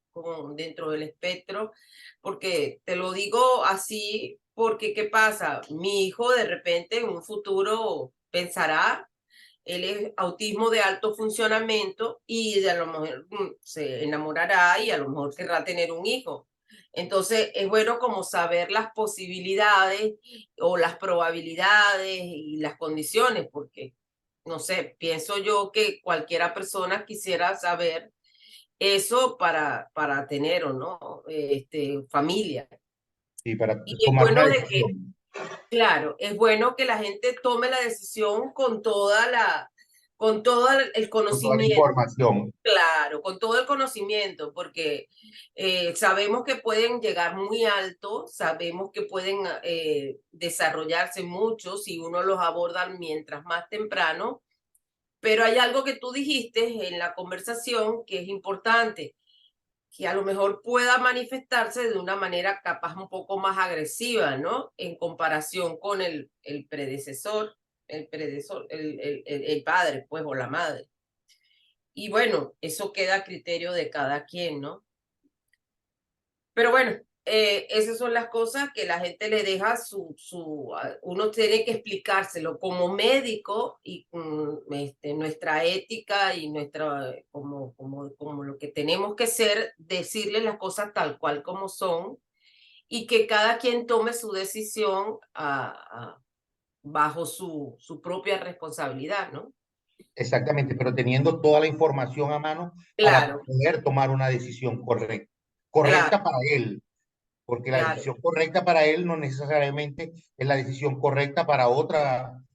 dentro del espectro, porque te lo digo así, porque ¿qué pasa? Mi hijo de repente en un futuro pensará, él es autismo de alto funcionamiento y a lo mejor se enamorará y a lo mejor querrá tener un hijo. Entonces, es bueno como saber las posibilidades o las probabilidades y las condiciones, porque No sé, pienso yo que cualquiera persona quisiera saber eso para tener o no, familia. y para Y es tomar una bueno de que, decisión claro, es bueno que la gente tome la decisión con todo el con toda la conocimiento. información. Claro, con todo el conocimiento, porque sabemos que pueden llegar muy alto, sabemos que pueden desarrollarse mucho si uno los aborda mientras más temprano, pero hay algo que tú dijiste en la conversación que es importante, que a lo mejor pueda manifestarse de una manera capaz un poco más agresiva, ¿no? En comparación con el predecesor, el padre, pues, o la madre. Y bueno, eso queda a criterio de cada quien, ¿no? Pero bueno, esas son las cosas que la gente le deja uno tiene que explicárselo como médico y nuestra ética y como lo que tenemos que ser, decirle las cosas tal cual como son y que cada quien tome su decisión bajo su propia responsabilidad, ¿no? Exactamente, pero teniendo toda la información a mano para Claro, poder tomar una decisión correcta, claro, correcta para él, porque la claro. decisión correcta para él no necesariamente es la decisión correcta para otra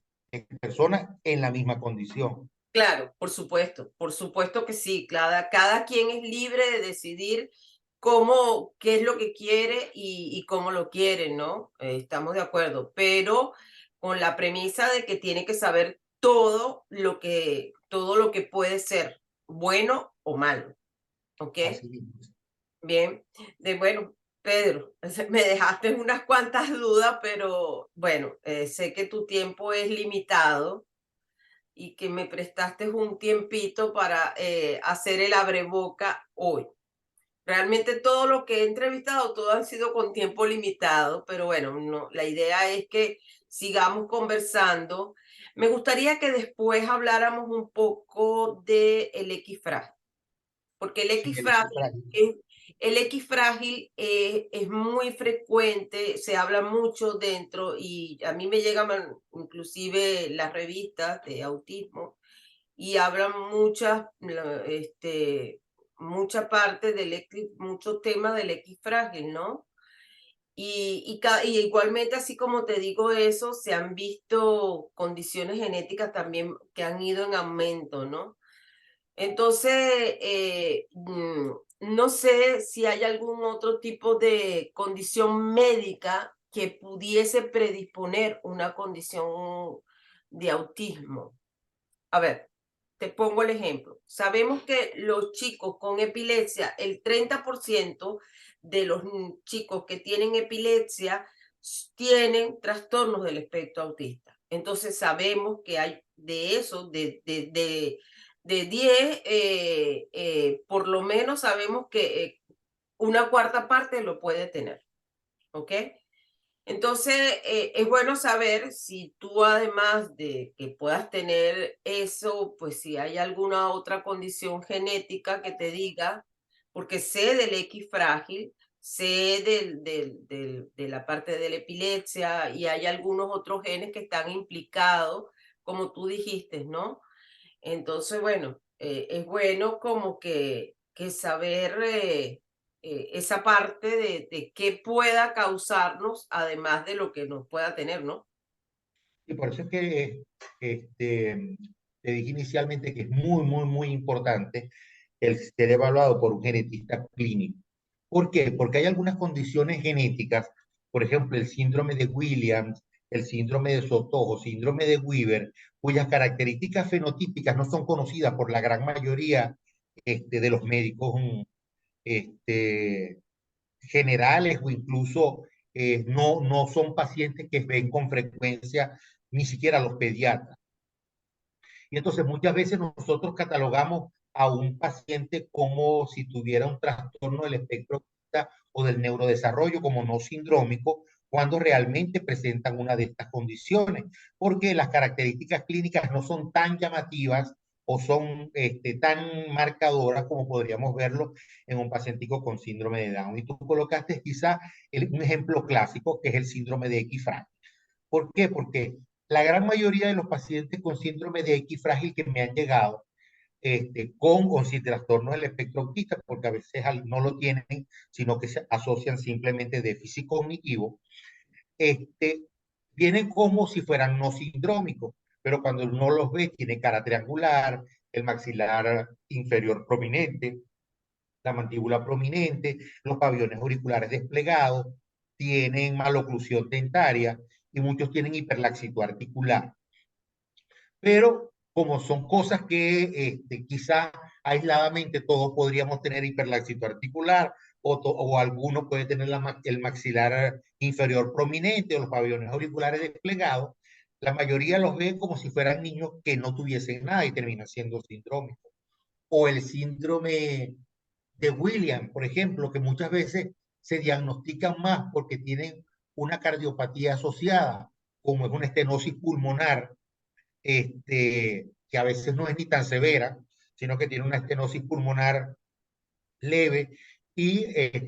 persona en la misma condición. Claro, por supuesto que sí. Cada quien es libre de decidir cómo, qué es lo que quiere y cómo lo quiere, ¿no? Estamos de acuerdo, pero con la premisa de que tiene que saber todo lo que puede ser bueno o malo, ¿ok? Así es. Bien, bueno, Pedro, me dejaste unas cuantas dudas, pero bueno, sé que tu tiempo es limitado y que me prestaste un tiempito para hacer el abreboca hoy. Realmente todo lo que he entrevistado, todo han sido con tiempo limitado, pero bueno, no, la idea es que sigamos conversando. Me gustaría que después habláramos un poco de el equifrage, porque Sí, el equilibrio. El X frágil es muy frecuente, se habla mucho dentro y a mí me llegan inclusive las revistas de autismo y hablan mucha parte muchos temas del X frágil, ¿no? Y igualmente, así como te digo eso, se han visto condiciones genéticas también que han ido en aumento, ¿no? Entonces, no sé si hay algún otro tipo de condición médica que pudiese predisponer una condición de autismo. A ver, te pongo el ejemplo. Sabemos que los chicos con epilepsia, el 30% de los chicos que tienen epilepsia tienen trastornos del espectro autista. Entonces sabemos que hay de eso, de 10, por lo menos sabemos que una cuarta parte lo puede tener, ¿ok? Entonces, es bueno saber si tú, además de que puedas tener eso, pues si hay alguna otra condición genética que te diga, porque sé del X frágil, sé de la parte de la epilepsia y hay algunos otros genes que están implicados, como tú dijiste, ¿no? Entonces, bueno, es bueno como que saber esa parte de qué pueda causarnos, además de lo que nos pueda tener, ¿no? Y por eso es que te dije inicialmente que es muy, muy, muy importante el ser evaluado por un genetista clínico. ¿Por qué? Porque hay algunas condiciones genéticas, por ejemplo, el síndrome de Williams, el síndrome de Sotojo, síndrome de Weaver, cuyas características fenotípicas no son conocidas por la gran mayoría de los médicos este, generales o incluso no son pacientes que ven con frecuencia ni siquiera los pediatras. Y entonces muchas veces nosotros catalogamos a un paciente como si tuviera un trastorno del espectro autista o del neurodesarrollo como no sindrómico, cuando realmente presentan una de estas condiciones, porque las características clínicas no son tan llamativas o son tan marcadoras como podríamos verlo en un pacientico con síndrome de Down. Y tú colocaste quizá un ejemplo clásico que es el síndrome de X-Frank. ¿Por qué? Porque La gran mayoría de los pacientes con síndrome de X frágil que me han llegado, con o sin trastorno del espectro autista, porque a veces no lo tienen, sino que se asocian simplemente déficit cognitivo, este, vienen como si fueran no sindrómicos, pero cuando uno los ve, tiene cara triangular, el maxilar inferior prominente, la mandíbula prominente, los pabellones auriculares desplegados, tienen maloclusión dentaria y muchos tienen hiperlaxitud articular. Pero como son cosas que quizás aisladamente todos podríamos tener hiperlaxitud articular o alguno puede tener el maxilar inferior prominente o los pabellones auriculares desplegados, la mayoría los ve como si fueran niños que no tuviesen nada y terminan siendo sindrómicos. O el síndrome de Williams, por ejemplo, que muchas veces se diagnostican más porque tienen una cardiopatía asociada, como es una estenosis pulmonar, que a veces no es ni tan severa, sino que tiene una estenosis pulmonar leve y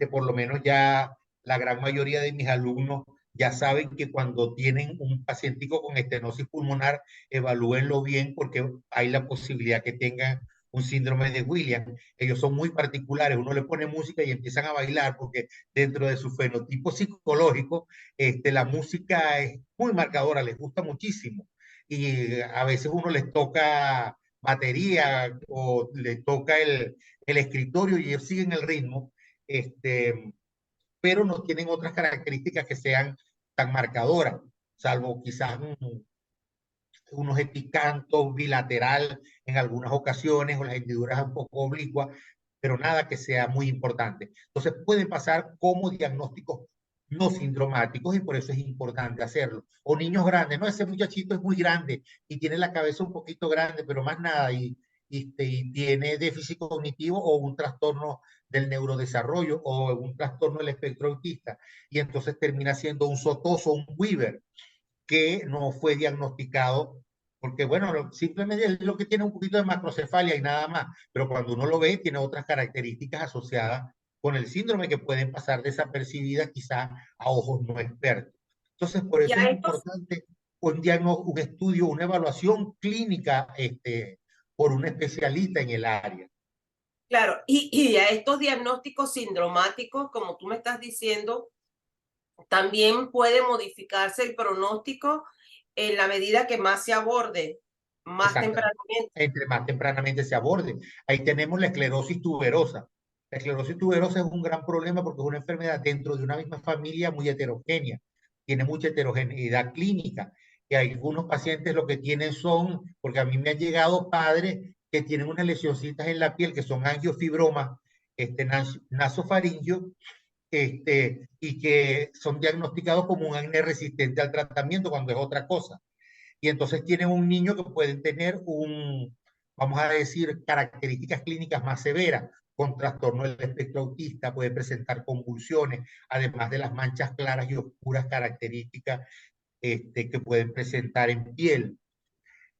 por lo menos ya la gran mayoría de mis alumnos ya saben que cuando tienen un pacientico con estenosis pulmonar, evalúenlo bien porque hay la posibilidad que tengan un síndrome de Williams. Ellos son muy particulares, uno le pone música y empiezan a bailar porque dentro de su fenotipo psicológico, la música es muy marcadora, les gusta muchísimo. Y a veces uno les toca batería o les toca el escritorio y ellos siguen el ritmo, pero no tienen otras características que sean tan marcadoras, salvo quizás unos epicantos bilateral en algunas ocasiones o las hendiduras un poco oblicuas, pero nada que sea muy importante. Entonces pueden pasar como diagnósticos no sindromáticos y por eso es importante hacerlo. O niños grandes, no, ese muchachito es muy grande y tiene la cabeza un poquito grande, pero más nada, y tiene déficit cognitivo o un trastorno del neurodesarrollo o un trastorno del espectro autista, y entonces termina siendo un sotoso, un Weaver, que no fue diagnosticado, porque bueno, simplemente es lo que tiene un poquito de macrocefalia y nada más, pero cuando uno lo ve tiene otras características asociadas con el síndrome que pueden pasar desapercibidas quizás a ojos no expertos. Entonces, por Ya eso es estos, importante un estudio, una evaluación clínica por un especialista en el área. claro, y a estos diagnósticos sindromáticos, como tú me estás diciendo, también puede modificarse el pronóstico en la medida que más se aborde, más Exactamente. tempranamente. Entre más tempranamente se aborde. Ahí tenemos la esclerosis tuberosa. La esclerosis tuberosa es un gran problema porque es una enfermedad dentro de una misma familia muy heterogénea. Tiene mucha heterogeneidad clínica. Y hay algunos pacientes lo que tienen son, porque a mí me han llegado padres que tienen unas lesioncitas en la piel que son angiofibromas, nasofaringio, y que son diagnosticados como un acné resistente al tratamiento cuando es otra cosa. Y entonces tienen un niño que puede tener vamos a decir, características clínicas más severas, con trastorno del espectro autista, puede presentar convulsiones, además de las manchas claras y oscuras características que pueden presentar en piel.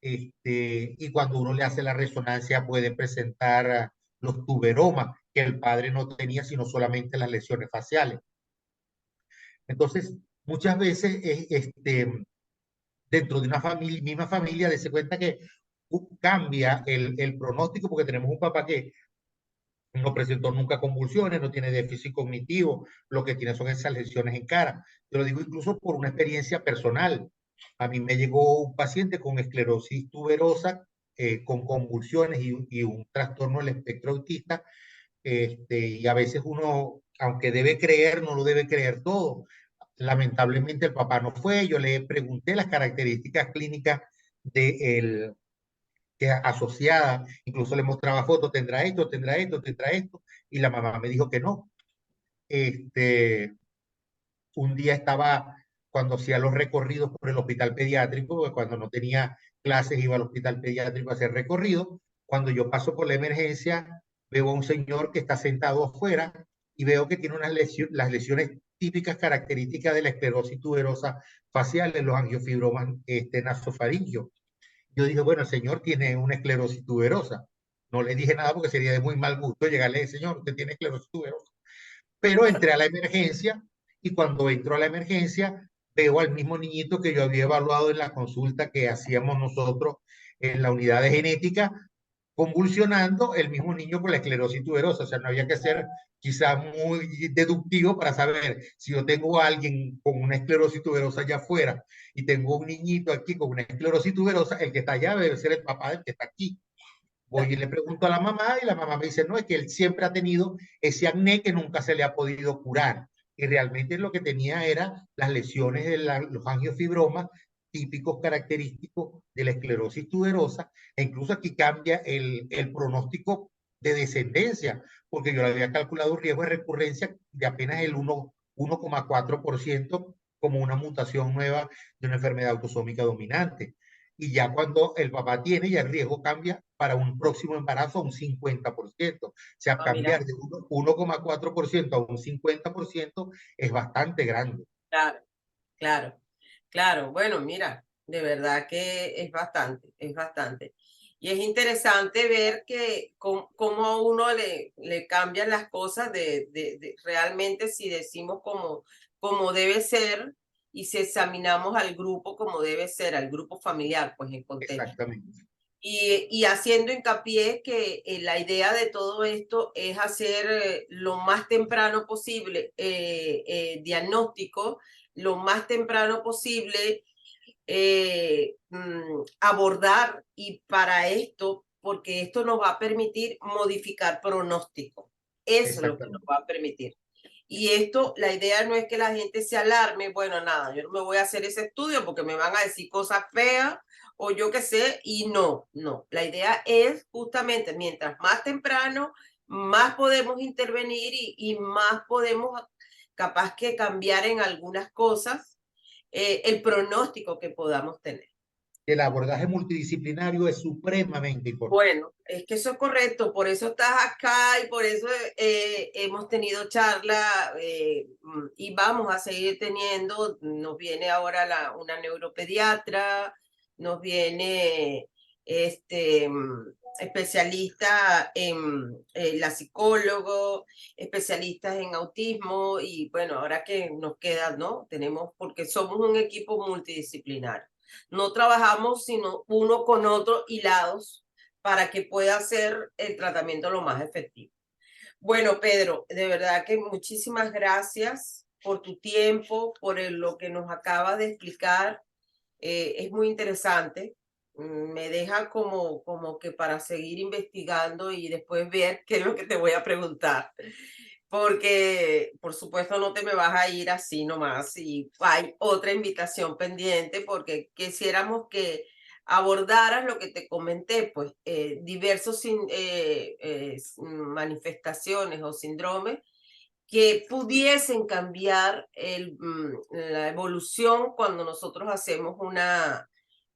Y cuando uno le hace la resonancia puede presentar los tuberomas, que el padre no tenía, sino solamente las lesiones faciales. Entonces, muchas veces dentro de una familia, misma familia, de cuenta que cambia el pronóstico porque tenemos un papá que no presentó nunca convulsiones, no tiene déficit cognitivo, lo que tiene son esas lesiones en cara. Te lo digo incluso por una experiencia personal. A mí me llegó un paciente con esclerosis tuberosa, con convulsiones y un trastorno del espectro autista, y a veces uno, aunque debe creer, no lo debe creer todo. Lamentablemente el papá no fue, yo le pregunté las características clínicas de él, que asociada, incluso le mostraba fotos, tendrá esto, tendrá esto, tendrá esto, y la mamá me dijo que no. Este, un día estaba, cuando hacía los recorridos por el hospital pediátrico, cuando no tenía clases iba al hospital pediátrico a hacer recorrido, cuando yo paso por la emergencia, veo a un señor que está sentado afuera y veo que tiene las lesiones típicas características de la esclerosis tuberosa facial, en los angiofibromas nasofaringios. Yo dije, bueno, el señor tiene una esclerosis tuberosa. No le dije nada porque sería de muy mal gusto llegarle, señor, usted tiene esclerosis tuberosa. Pero entré a la emergencia y cuando entro a la emergencia veo al mismo niñito que yo había evaluado en la consulta que hacíamos nosotros en la unidad de genética, convulsionando el mismo niño con la esclerosis tuberosa. O sea, no había que ser quizás muy deductivo para saber si yo tengo a alguien con una esclerosis tuberosa allá afuera y tengo un niñito aquí con una esclerosis tuberosa, el que está allá debe ser el papá del que está aquí. Voy y le pregunto a la mamá y la mamá me dice, no, es que él siempre ha tenido ese acné que nunca se le ha podido curar. Y realmente lo que tenía era las lesiones de los angiofibromas típicos característicos de la esclerosis tuberosa. E incluso aquí cambia el pronóstico de descendencia, porque yo le había calculado un riesgo de recurrencia de apenas el 1,4% como una mutación nueva de una enfermedad autosómica dominante. Y ya cuando el papá tiene, ya el riesgo cambia para un próximo embarazo a un 50%. O sea, Ah, mira, cambiar de 1,4% a un 50% es bastante grande. claro, claro, claro. Bueno, mira, de verdad que es bastante, es bastante. Y es interesante ver que cómo a uno le cambian las cosas realmente si decimos como debe ser y si examinamos al grupo como debe ser, al grupo familiar, pues en contexto. Exactamente, Y haciendo hincapié que la idea de todo esto es hacer lo más temprano posible diagnóstico, lo más temprano posible abordar y para esto, porque esto nos va a permitir modificar pronóstico. Eso es lo que nos exactamente. va a permitir. Y esto, la idea no es que la gente se alarme, bueno, nada, yo no me voy a hacer ese estudio porque me van a decir cosas feas o yo qué sé, y no, no. La idea es justamente, mientras más temprano, más podemos intervenir y más podemos capaz que cambiar en algunas cosas el pronóstico que podamos tener. El abordaje multidisciplinario es supremamente importante. Bueno, es que eso es correcto, por eso estás acá y por eso hemos tenido charla y vamos a seguir teniendo. Nos viene ahora una neuropediatra, nos viene especialista en la psicólogo, especialistas en autismo y bueno, ahora que nos queda, ¿no? Tenemos, porque somos un equipo multidisciplinario. No trabajamos sino uno con otro hilados para que pueda ser el tratamiento lo más efectivo. Bueno, Pedro, de verdad que muchísimas gracias por tu tiempo, por lo que nos acabas de explicar. Es muy interesante. Me deja como que para seguir investigando y después ver qué es lo que te voy a preguntar. Porque, por supuesto, no te me vas a ir así nomás. Y hay otra invitación pendiente porque quisiéramos que abordaras lo que te comenté, pues diversos manifestaciones o síndromes que pudiesen cambiar la evolución cuando nosotros hacemos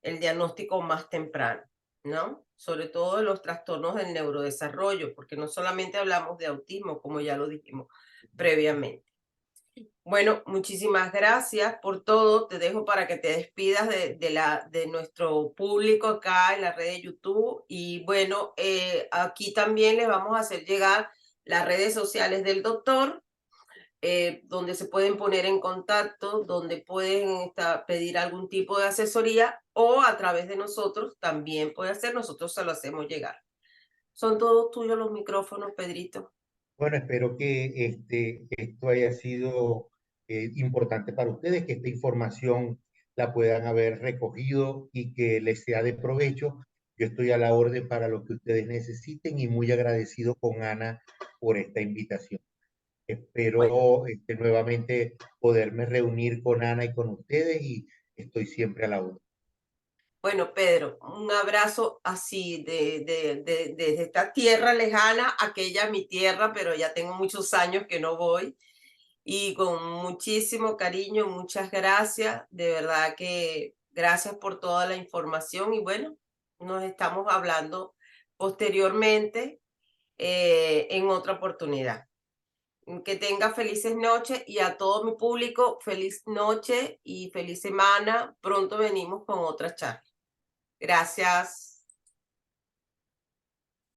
el diagnóstico más temprano, ¿no? Sobre todo de los trastornos del neurodesarrollo, porque no solamente hablamos de autismo, como ya lo dijimos previamente. Bueno, muchísimas gracias por todo. Te dejo para que te despidas de nuestro público acá en la red de YouTube. Y bueno, aquí también les vamos a hacer llegar las redes sociales del doctor, donde se pueden poner en contacto, donde pueden pedir algún tipo de asesoría o a través de nosotros también puede hacer, nosotros se lo hacemos llegar. Son todos tuyos los micrófonos, Pedrito. Bueno, espero que esto haya sido importante para ustedes, que esta información la puedan haber recogido y que les sea de provecho. Yo estoy a la orden para lo que ustedes necesiten y muy agradecido con Ana por esta invitación. Bueno, Espero nuevamente poderme reunir con Ana y con ustedes y estoy siempre a la orden. bueno, Pedro, un abrazo así desde esta tierra lejana, aquella mi tierra, pero ya tengo muchos años que no voy. Y con muchísimo cariño, muchas gracias. De verdad que gracias por toda la información y bueno, nos estamos hablando posteriormente en otra oportunidad. Que tenga felices noches y a todo mi público, feliz noche y feliz semana. Pronto venimos con otra charla. Gracias.